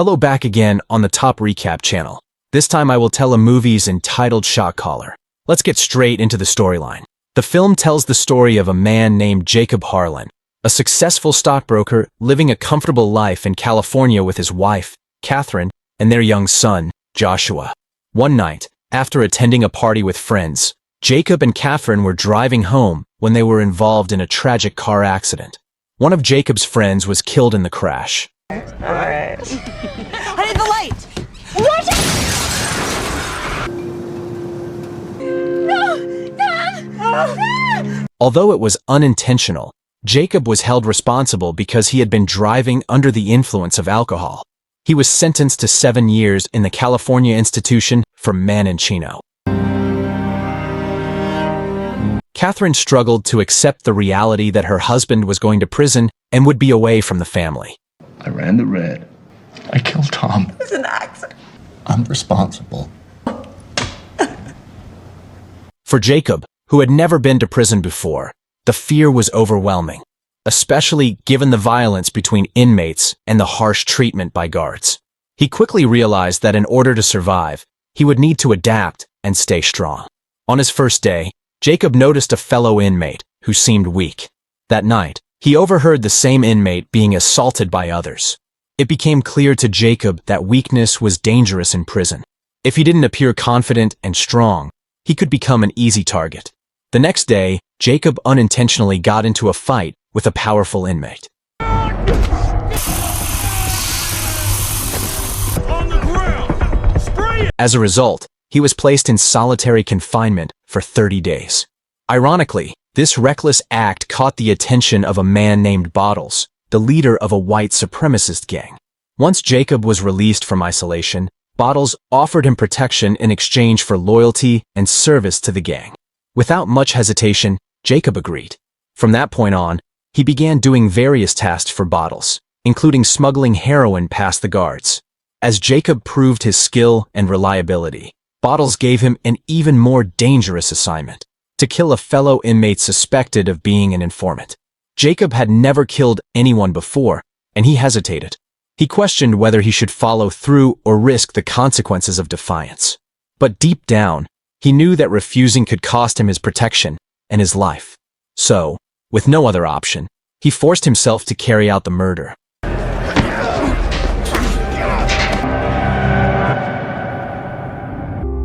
Hello, back again on the Top Recap channel. This time I will tell a movie's entitled Shot Caller. Let's get straight into the storyline. The film tells the story of a man named Jacob Harlan, a successful stockbroker living a comfortable life in California with his wife, Catherine, and their young son, Joshua. One night, after attending a party with friends, Jacob and Catherine were driving home when they were involved in a tragic car accident. One of Jacob's friends was killed in the crash. Alright. I need the light! Watch it! No! No! Although it was unintentional, Jacob was held responsible because he had been driving under the influence of alcohol. He was sentenced to 7 years in the California institution for Maninchino. Catherine struggled to accept the reality that her husband was going to prison and would be away from the family. I ran the red. I killed Tom. It's an accident. I'm responsible. For Jacob, who had never been to prison before, the fear was overwhelming, especially given the violence between inmates and the harsh treatment by guards. He quickly realized that in order to survive, he would need to adapt and stay strong. On his first day, Jacob noticed a fellow inmate who seemed weak. That night, he overheard the same inmate being assaulted by others. It became clear to Jacob that weakness was dangerous in prison. If he didn't appear confident and strong, he could become an easy target. The next day, Jacob unintentionally got into a fight with a powerful inmate. On the ground! Spray it! As a result, he was placed in solitary confinement for 30 days. Ironically, this reckless act caught the attention of a man named Bottles, the leader of a white supremacist gang. Once Jacob was released from isolation, Bottles offered him protection in exchange for loyalty and service to the gang. Without much hesitation, Jacob agreed. From that point on, he began doing various tasks for Bottles, including smuggling heroin past the guards. As Jacob proved his skill and reliability, Bottles gave him an even more dangerous assignment: to kill a fellow inmate suspected of being an informant. Jacob had never killed anyone before, and he hesitated. He questioned whether he should follow through or risk the consequences of defiance. But deep down, he knew that refusing could cost him his protection and his life. So, with no other option, he forced himself to carry out the murder.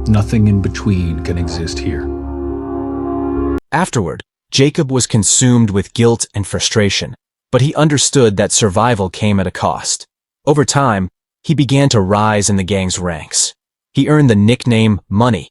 Nothing in between can exist here. Afterward, Jacob was consumed with guilt and frustration, but he understood that survival came at a cost. Over time, he began to rise in the gang's ranks. He earned the nickname Money.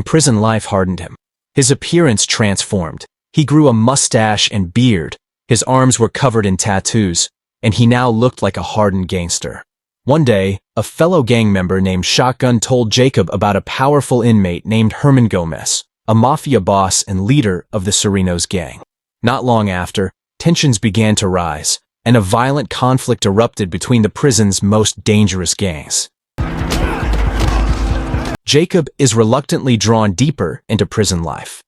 Prison life hardened him. His appearance transformed. He grew a mustache and beard, his arms were covered in tattoos, and he now looked like a hardened gangster. One day, a fellow gang member named Shotgun told Jacob about a powerful inmate named Herman Gomez, a mafia boss and leader of the Serenos gang. Not long after, tensions began to rise, and a violent conflict erupted between the prison's most dangerous gangs. Jacob is reluctantly drawn deeper into prison life.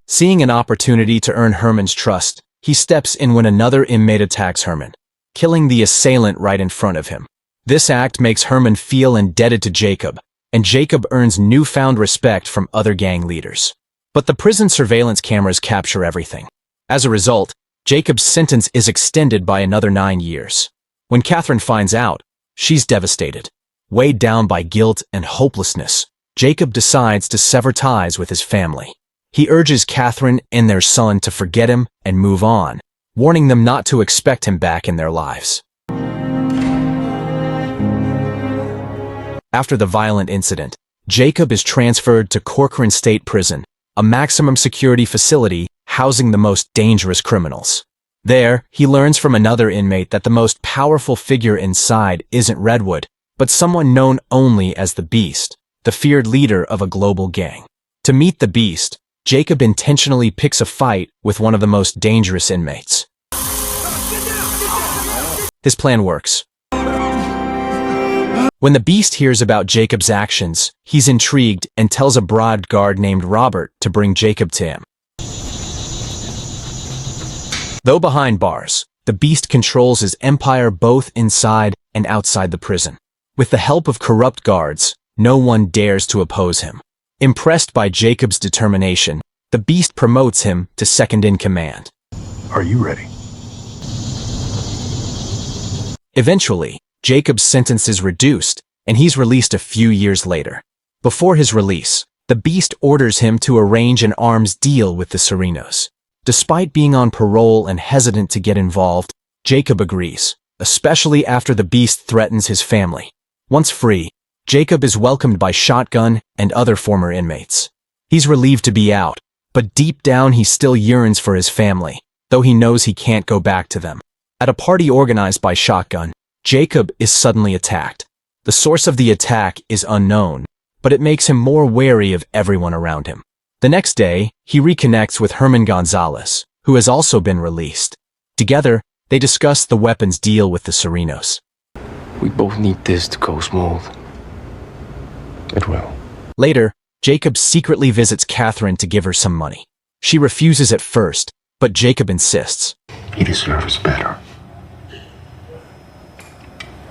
Seeing an opportunity to earn Herman's trust, he steps in when another inmate attacks Herman, killing the assailant right in front of him. This act makes Herman feel indebted to Jacob, and Jacob earns newfound respect from other gang leaders. But the prison surveillance cameras capture everything. As a result, Jacob's sentence is extended by another 9 years. When Catherine finds out, she's devastated. Weighed down by guilt and hopelessness, Jacob decides to sever ties with his family. He urges Catherine and their son to forget him and move on, warning them not to expect him back in their lives. After the violent incident, Jacob is transferred to Corcoran State Prison, a maximum security facility housing the most dangerous criminals. There, he learns from another inmate that the most powerful figure inside isn't Redwood, but someone known only as the Beast, the feared leader of a global gang. To meet the Beast, Jacob intentionally picks a fight with one of the most dangerous inmates. His plan works. When the Beast hears about Jacob's actions, he's intrigued and tells a bodyguard named Robert to bring Jacob to him. Though behind bars, The beast controls his empire both inside and outside the prison. With the help of corrupt guards, no one dares to oppose him. Impressed by Jacob's determination, the beast promotes him to second in command. Are you ready? Eventually, Jacob's sentence is reduced, and he's released a few years later. Before his release, the beast orders him to arrange an arms deal with the Serranos. Despite being on parole and hesitant to get involved, Jacob agrees, especially after the beast threatens his family. Once free, Jacob is welcomed by Shotgun and other former inmates. He's relieved to be out, but deep down he still yearns for his family, though he knows he can't go back to them. At a party organized by Shotgun, Jacob is suddenly attacked. The source of the attack is unknown, but it makes him more wary of everyone around him. The next day, he reconnects with Herman Gonzalez, who has also been released. Together, they discuss the weapons deal with the Serranos. We both need this to go smooth. It will. Later, Jacob secretly visits Catherine to give her some money. She refuses at first, but Jacob insists. He deserves better.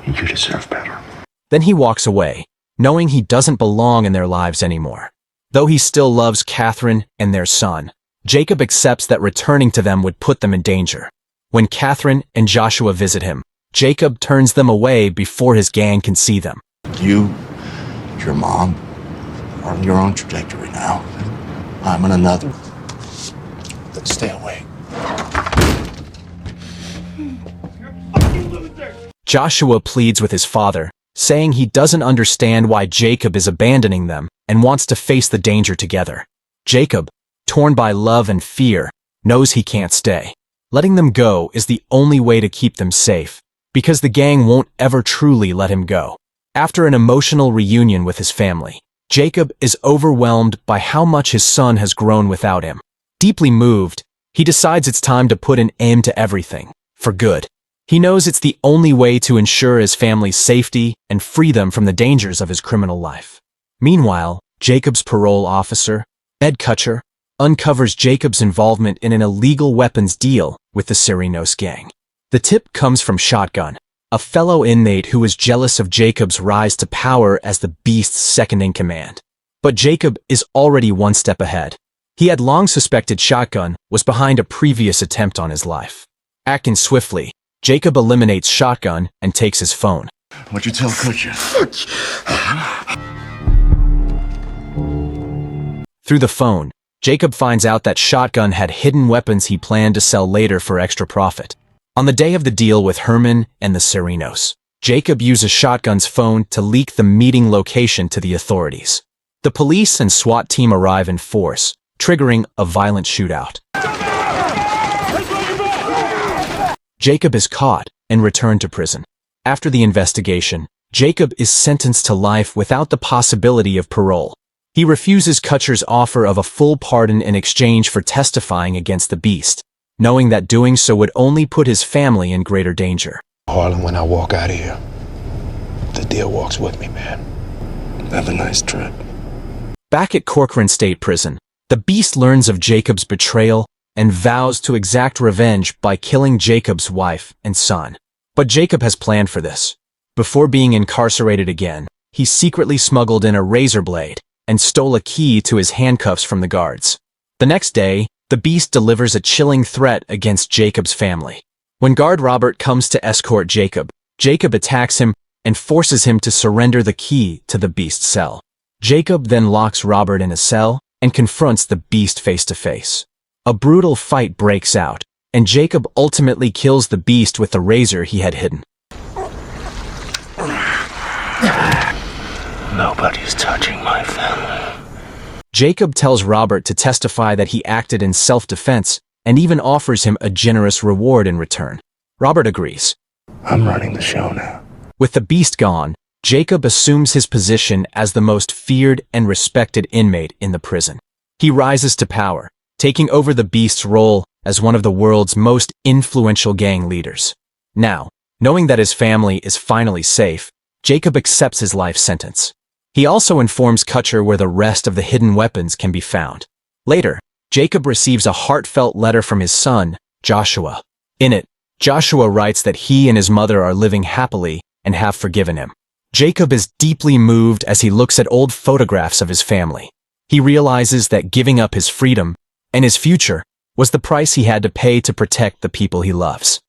You deserve better. Then he walks away, knowing he doesn't belong in their lives anymore. Though he still loves Catherine and their son, Jacob accepts that returning to them would put them in danger. When Catherine and Joshua visit him, Jacob turns them away before his gang can see them. You, your mom, are on your own trajectory now. I'm on another. Let's stay away. Joshua pleads with his father, saying he doesn't understand why Jacob is abandoning them and wants to face the danger together. Jacob, torn by love and fear, knows he can't stay. Letting them go is the only way to keep them safe, because the gang won't ever truly let him go. After an emotional reunion with his family, Jacob is overwhelmed by how much his son has grown without him. Deeply moved, he decides it's time to put an end to everything, for good. He knows it's the only way to ensure his family's safety and free them from the dangers of his criminal life. Meanwhile, Jacob's parole officer, Ed Kutcher, uncovers Jacob's involvement in an illegal weapons deal with the Serranos gang. The tip comes from Shotgun, a fellow inmate who was jealous of Jacob's rise to power as the beast's second-in-command. But Jacob is already one step ahead. He had long suspected Shotgun was behind a previous attempt on his life. Acting swiftly, Jacob eliminates Shotgun and takes his phone. What'd you tell Kutcher? Through the phone, Jacob finds out that Shotgun had hidden weapons he planned to sell later for extra profit. On the day of the deal with Herman and the Serranos, Jacob uses Shotgun's phone to leak the meeting location to the authorities. The police and SWAT team arrive in force, triggering a violent shootout. Jacob is caught and returned to prison. After the investigation, Jacob is sentenced to life without the possibility of parole. He refuses Kutcher's offer of a full pardon in exchange for testifying against the beast, knowing that doing so would only put his family in greater danger. Harlan, when I walk out of here, the deal walks with me, man. Have a nice trip. Back at Corcoran State Prison, the beast learns of Jacob's betrayal and vows to exact revenge by killing Jacob's wife and son. But Jacob has planned for this. Before being incarcerated again, he secretly smuggled in a razor blade and stole a key to his handcuffs from the guards. The next day, the beast delivers a chilling threat against Jacob's family. When guard Robert comes to escort Jacob, Jacob attacks him and forces him to surrender the key to the beast's cell. Jacob then locks Robert in a cell and confronts the beast face to face. A brutal fight breaks out, and Jacob ultimately kills the beast with the razor he had hidden. Nobody's touching my family. Jacob tells Robert to testify that he acted in self-defense and even offers him a generous reward in return. Robert agrees. I'm running the show now. With the beast gone, Jacob assumes his position as the most feared and respected inmate in the prison. He rises to power, taking over the beast's role as one of the world's most influential gang leaders. Now, knowing that his family is finally safe, Jacob accepts his life sentence. He also informs Kutcher where the rest of the hidden weapons can be found. Later, Jacob receives a heartfelt letter from his son, Joshua. In it, Joshua writes that he and his mother are living happily and have forgiven him. Jacob is deeply moved as he looks at old photographs of his family. He realizes that giving up his freedom and his future was the price he had to pay to protect the people he loves.